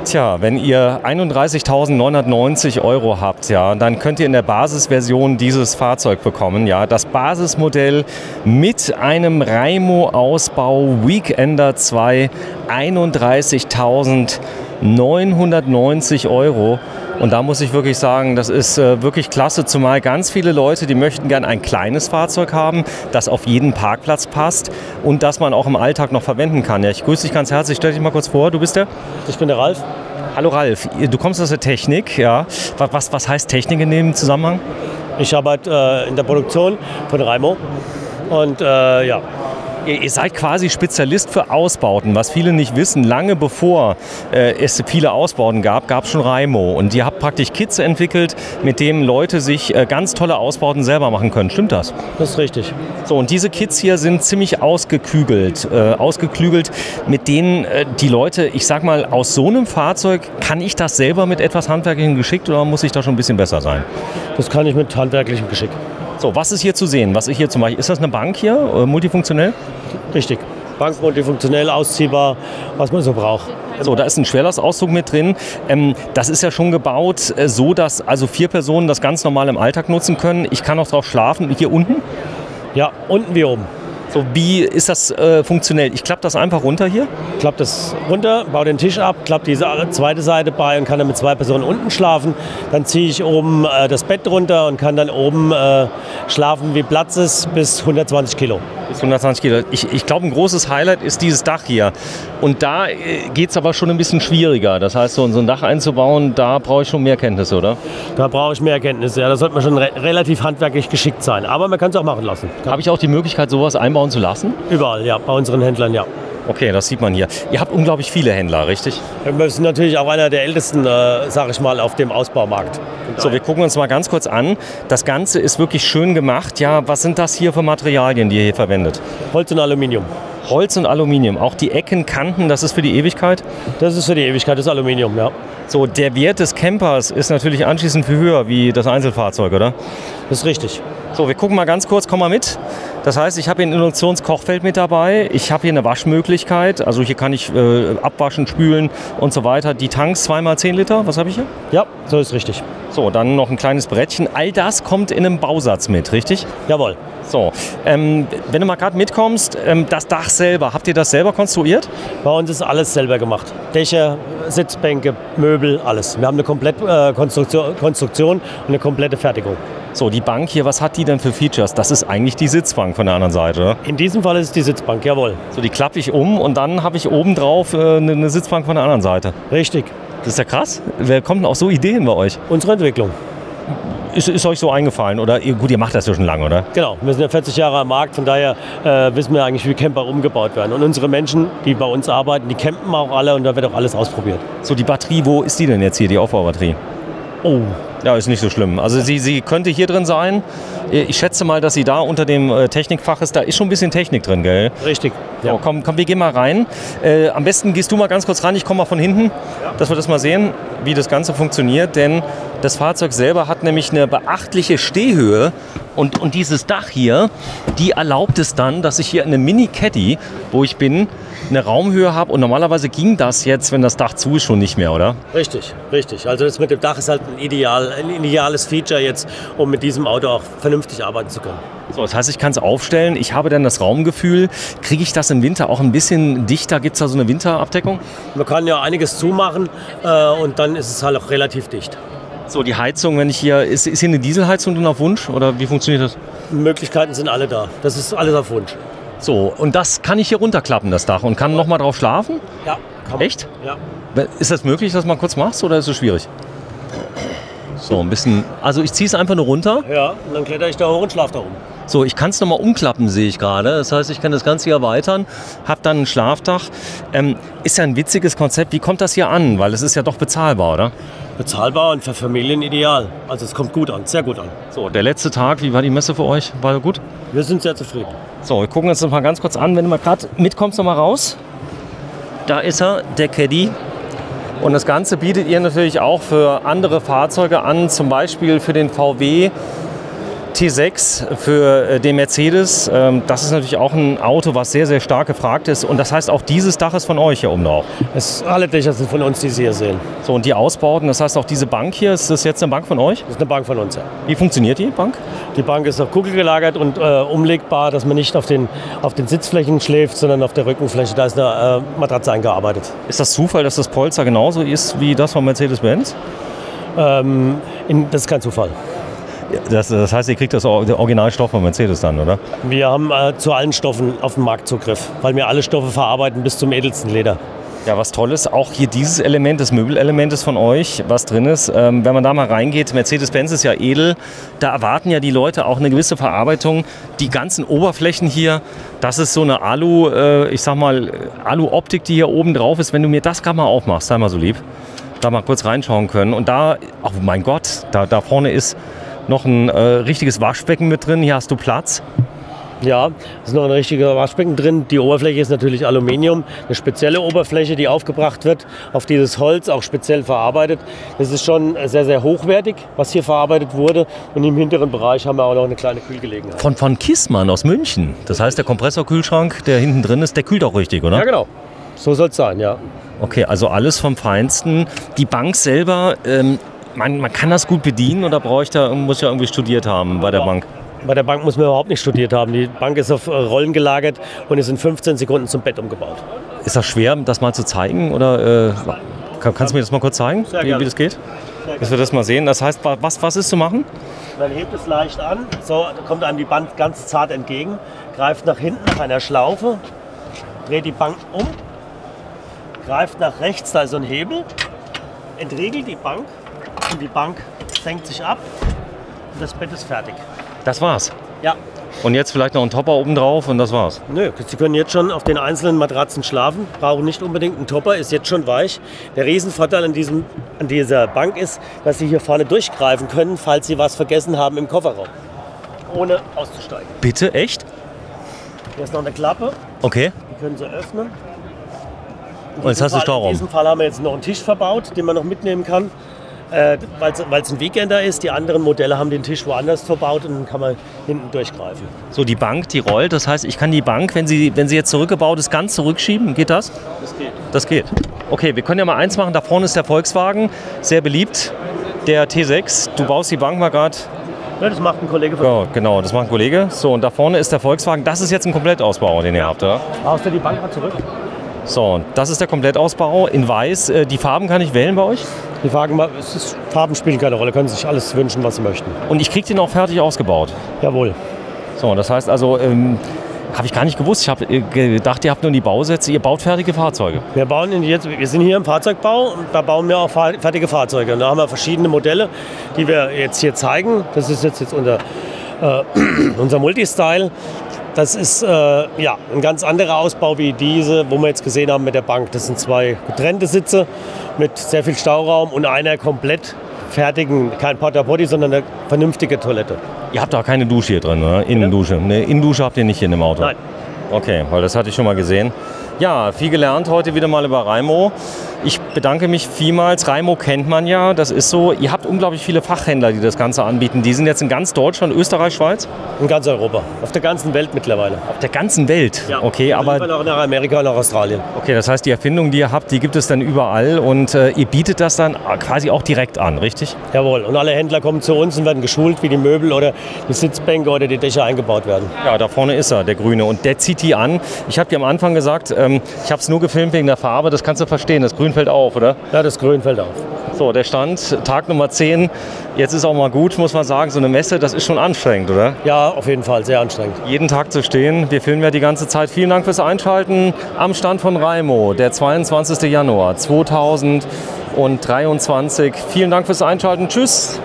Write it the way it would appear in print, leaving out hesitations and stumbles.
Tja, wenn ihr 31.990 € habt, ja, dann könnt ihr in der Basisversion dieses Fahrzeug bekommen. Ja, das Basismodell mit einem Raimo-Ausbau Weekender 2, 31.990 €. Und da muss ich wirklich sagen, das ist wirklich klasse, zumal ganz viele Leute, die möchten gern ein kleines Fahrzeug haben, das auf jeden Parkplatz passt und das man auch im Alltag noch verwenden kann. Ja, ich grüße dich ganz herzlich, stell dich mal kurz vor, du bist der? Ich bin der Ralf. Hallo Ralf, du kommst aus der Technik, ja. Was heißt Technik in dem Zusammenhang? Ich arbeite in der Produktion von Raimo und ja. Ihr seid quasi Spezialist für Ausbauten, was viele nicht wissen. Lange bevor es viele Ausbauten gab, gab es schon Raimo. Und ihr habt praktisch Kits entwickelt, mit denen Leute sich ganz tolle Ausbauten selber machen können. Stimmt das? Das ist richtig. So, und diese Kits hier sind ziemlich ausgeklügelt, mit denen die Leute, ich sag mal, aus so einem Fahrzeug, kann ich das selber mit etwas handwerklichem Geschick oder muss ich da schon ein bisschen besser sein? Das kann ich mit handwerklichem Geschick. So, was ist hier zu sehen? Was ist hier zum Beispiel? Ist das eine Bank hier, multifunktionell? Richtig. Bank multifunktionell, ausziehbar, was man so braucht. So, da ist ein Schwerlastauszug mit drin. Das ist ja schon gebaut, so dass also 4 Personen das ganz normal im Alltag nutzen können. Ich kann auch drauf schlafen. Hier unten? Ja, unten wie oben. So, wie ist das funktionell? Ich klappe das einfach runter hier? Klappe das runter, baue den Tisch ab, klappe diese zweite Seite bei und kann dann mit 2 Personen unten schlafen. Dann ziehe ich oben das Bett runter und kann dann oben schlafen, wie Platz ist, bis 120 Kilo. Bis 120 Kilo. Ich glaube, ein großes Highlight ist dieses Dach hier. Und da geht es aber schon ein bisschen schwieriger. Das heißt, so ein Dach einzubauen, da brauche ich schon mehr Kenntnisse, oder? Da brauche ich mehr Kenntnisse. Ja, da sollte man schon relativ handwerklich geschickt sein. Aber man kann es auch machen lassen. Habe ich auch die Möglichkeit, sowas einbauen zu lassen? Überall, ja. Bei unseren Händlern, ja. Okay, das sieht man hier. Ihr habt unglaublich viele Händler, richtig? Wir sind natürlich auch einer der ältesten, sage ich mal, auf dem Ausbaumarkt. So, wir gucken uns mal ganz kurz an. Das Ganze ist wirklich schön gemacht. Ja, was sind das hier für Materialien, die ihr hier verwendet? Holz und Aluminium. Holz und Aluminium. Auch die Ecken, Kanten, das ist für die Ewigkeit? Das ist für die Ewigkeit, das Aluminium, ja. So, der Wert des Campers ist natürlich anschließend viel höher wie das Einzelfahrzeug, oder? Das ist richtig. So, wir gucken mal ganz kurz, komm mal mit. Das heißt, ich habe hier ein Induktionskochfeld mit dabei. Ich habe hier eine Waschmöglichkeit. Also hier kann ich abwaschen, spülen und so weiter. Die Tanks 2x10 Liter, was habe ich hier? Ja, so ist richtig. So, dann noch ein kleines Brettchen. All das kommt in einem Bausatz mit, richtig? Jawohl. So, wenn du mal gerade mitkommst, das Dach selber, habt ihr das selber konstruiert? Bei uns ist alles selber gemacht. Dächer, Sitzbänke, Möbel, alles. Wir haben eine komplette Konstruktion und eine komplette Fertigung. So, die Bank hier, was hat die denn für Features? Das ist eigentlich die Sitzbank von der anderen Seite, oder? In diesem Fall ist es die Sitzbank, jawohl. So, die klappe ich um und dann habe ich oben drauf eine Sitzbank von der anderen Seite. Richtig. Das ist ja krass. Wer kommt denn auf so Ideen bei euch? Unsere Entwicklung. Ist euch so eingefallen? Oder gut, ihr macht das ja schon lange, oder? Genau, wir sind ja 40 Jahre am Markt, von daher wissen wir eigentlich, wie Camper umgebaut werden. Und unsere Menschen, die bei uns arbeiten, die campen auch alle und da wird auch alles ausprobiert. So, die Batterie, wo ist die denn jetzt hier, die Aufbaubatterie? Oh. Ja, ist nicht so schlimm. Also sie könnte hier drin sein. Ich schätze mal, dass sie da unter dem Technikfach ist. Da ist schon ein bisschen Technik drin, gell? Richtig. Ja. So, komm, wir gehen mal rein. Am besten gehst du mal ganz kurz ran. Ich komme mal von hinten, dass wir das mal sehen, wie das Ganze funktioniert. Denn das Fahrzeug selber hat nämlich eine beachtliche Stehhöhe. Und dieses Dach hier, die erlaubt es dann, dass ich hier eine Mini-Caddy, wo ich bin, eine Raumhöhe habe. Und normalerweise ging das jetzt, wenn das Dach zu ist, schon nicht mehr, oder? Richtig, richtig. Also das mit dem Dach ist halt ein ideales Feature jetzt, um mit diesem Auto auch vernünftig arbeiten zu können. So, das heißt, ich kann es aufstellen. Ich habe dann das Raumgefühl. Kriege ich das im Winter auch ein bisschen dichter? Gibt es da so eine Winterabdeckung? Man kann ja einiges zumachen und dann ist es halt auch relativ dicht. So, die Heizung, wenn ich hier, ist hier eine Dieselheizung drin auf Wunsch oder wie funktioniert das? Möglichkeiten sind alle da. Das ist alles auf Wunsch. So, und das kann ich hier runterklappen, das Dach, und kann noch mal drauf schlafen? Ja. Kann man. Echt? Ja. Ist das möglich, dass du mal kurz machst oder ist es schwierig? So, ein bisschen, also ich ziehe es einfach nur runter. Ja, und dann kletter ich da hoch und schlafe da rum. So, ich kann es nochmal umklappen, sehe ich gerade. Das heißt, ich kann das Ganze hier erweitern, habe dann ein Schlafdach. Ist ja ein witziges Konzept. Wie kommt das hier an? Weil es ist ja doch bezahlbar, oder? Bezahlbar und für Familien ideal. Also es kommt gut an, sehr gut an. So, der letzte Tag, wie war die Messe für euch? War gut? Wir sind sehr zufrieden. So, wir gucken uns das mal ganz kurz an. Wenn du mal gerade mitkommst, noch mal raus. Da ist er, der Caddy. Und das Ganze bietet ihr natürlich auch für andere Fahrzeuge an, zum Beispiel für den VW T6 für den Mercedes, das ist natürlich auch ein Auto, was sehr, sehr stark gefragt ist. Und das heißt, auch dieses Dach ist von euch hier oben drauf. Alle Dächer sind von uns, die Sie hier sehen. So, und die Ausbauten, das heißt auch diese Bank hier, ist das jetzt eine Bank von euch? Das ist eine Bank von uns, ja. Wie funktioniert die Bank? Die Bank ist auf Kugel gelagert und umlegbar, dass man nicht auf den Sitzflächen schläft, sondern auf der Rückenfläche. Da ist eine Matratze eingearbeitet. Ist das Zufall, dass das Polster genauso ist wie das von Mercedes-Benz? Das ist kein Zufall. Das heißt, ihr kriegt das Originalstoff von Mercedes dann, oder? Wir haben zu allen Stoffen auf dem Markt Zugriff, weil wir alle Stoffe verarbeiten bis zum edelsten Leder. Ja, was toll ist, auch hier dieses Element, das Möbelelement ist von euch, was drin ist. Wenn man da mal reingeht, Mercedes-Benz ist ja edel, da erwarten ja die Leute auch eine gewisse Verarbeitung. Die ganzen Oberflächen hier, das ist so eine Alu-Optik, die hier oben drauf ist. Wenn du mir das gerade mal aufmachst, sei mal so lieb, da mal kurz reinschauen können. Und da, oh mein Gott, da vorne ist noch ein richtiges Waschbecken mit drin. Hier hast du Platz. Ja, es ist noch ein richtiger Waschbecken drin. Die Oberfläche ist natürlich Aluminium, eine spezielle Oberfläche, die aufgebracht wird, auf dieses Holz auch speziell verarbeitet. Das ist schon sehr, sehr hochwertig, was hier verarbeitet wurde. Und im hinteren Bereich haben wir auch noch eine kleine Kühlgelegenheit. Von Kissmann aus München. Das heißt, der Kompressorkühlschrank, der hinten drin ist, der kühlt auch richtig, oder? Ja, genau. So soll es sein, ja. Okay, also alles vom Feinsten. Die Bank selber, man kann das gut bedienen oder muss ja irgendwie studiert haben bei der Bank? Bei der Bank muss man überhaupt nicht studiert haben. Die Bank ist auf Rollen gelagert und ist in 15 Sekunden zum Bett umgebaut. Ist das schwer, das mal zu zeigen? Oder kannst du mir das mal kurz zeigen, wie das geht? Dass wir das mal sehen. Das heißt, was ist zu machen? Man hebt es leicht an, so kommt einem die Bank ganz zart entgegen, greift nach hinten nach einer Schlaufe, dreht die Bank um, greift nach rechts, da ist so ein Hebel, entriegelt die Bank und die Bank senkt sich ab und das Bett ist fertig. Das war's? Ja. Und jetzt vielleicht noch ein Topper oben drauf und das war's? Nö, Sie können jetzt schon auf den einzelnen Matratzen schlafen, brauchen nicht unbedingt einen Topper, ist jetzt schon weich. Der Riesenvorteil an dieser Bank ist, dass Sie hier vorne durchgreifen können, falls Sie was vergessen haben im Kofferraum, ohne auszusteigen. Bitte? Echt? Hier ist noch eine Klappe. Okay. Die können Sie öffnen. Und jetzt hast du Stauraum. In diesem Fall haben wir jetzt noch einen Tisch verbaut, den man noch mitnehmen kann. Weil es ein Weekender ist. Die anderen Modelle haben den Tisch woanders verbaut und dann kann man hinten durchgreifen. So, die Bank, die rollt. Das heißt, ich kann die Bank, wenn sie jetzt zurückgebaut ist, ganz zurückschieben. Geht das? Das geht. Das geht. Okay, wir können ja mal eins machen. Da vorne ist der Volkswagen, sehr beliebt. Der T6. Du baust die Bank mal gerade. Ja, das macht ein Kollege von Ja, genau, das macht ein Kollege. So, und da vorne ist der Volkswagen. Das ist jetzt ein Komplettausbau, den ihr habt, oder? Baust du die Bank mal zurück? So, und das ist der Komplettausbau in weiß. Die Farben kann ich wählen bei euch? Die Farben spielen keine Rolle, können sich alles wünschen, was sie möchten. Und ich kriege den auch fertig ausgebaut? Jawohl. So, das heißt also, habe ich gar nicht gewusst. Ich habe gedacht, ihr habt nur die Bausätze, ihr baut fertige Fahrzeuge. Wir sind hier im Fahrzeugbau und da bauen wir auch fertige Fahrzeuge. Und da haben wir verschiedene Modelle, die wir jetzt hier zeigen. Das ist jetzt unser Multistyle. Das ist ein ganz anderer Ausbau wie diese, wo wir jetzt gesehen haben mit der Bank. Das sind zwei getrennte Sitze mit sehr viel Stauraum und einer komplett fertigen, kein Porta-Potty, sondern eine vernünftige Toilette. Ihr habt auch keine Dusche hier drin, oder? Innendusche. Eine Innendusche habt ihr nicht hier in dem Auto? Nein. Okay, weil das hatte ich schon mal gesehen. Ja, viel gelernt heute wieder mal über Raimo. Ich bedanke mich vielmals. Raimo kennt man ja, das ist so. Ihr habt unglaublich viele Fachhändler, die das Ganze anbieten. Die sind jetzt in ganz Deutschland, Österreich, Schweiz? In ganz Europa, auf der ganzen Welt mittlerweile. Auf der ganzen Welt? Ja, okay, aber auch nach Amerika und nach Australien. Okay, das heißt, die Erfindung, die ihr habt, die gibt es dann überall und ihr bietet das dann quasi auch direkt an, richtig? Jawohl, und alle Händler kommen zu uns und werden geschult, wie die Möbel oder die Sitzbänke oder die Dächer eingebaut werden. Ja, da vorne ist er, der Grüne, und der zieht die an. Ich habe dir am Anfang gesagt, ich habe es nur gefilmt wegen der Farbe, das kannst du verstehen, das Grün fällt auf, oder? Ja, das Grün fällt auf. So, der Stand, Tag Nummer 10. Jetzt ist auch mal gut, muss man sagen, so eine Messe, das ist schon anstrengend, oder? Ja, auf jeden Fall, sehr anstrengend. Jeden Tag zu stehen, wir filmen ja die ganze Zeit. Vielen Dank fürs Einschalten am Stand von Raimo, der 22. Januar 2023. Vielen Dank fürs Einschalten, tschüss!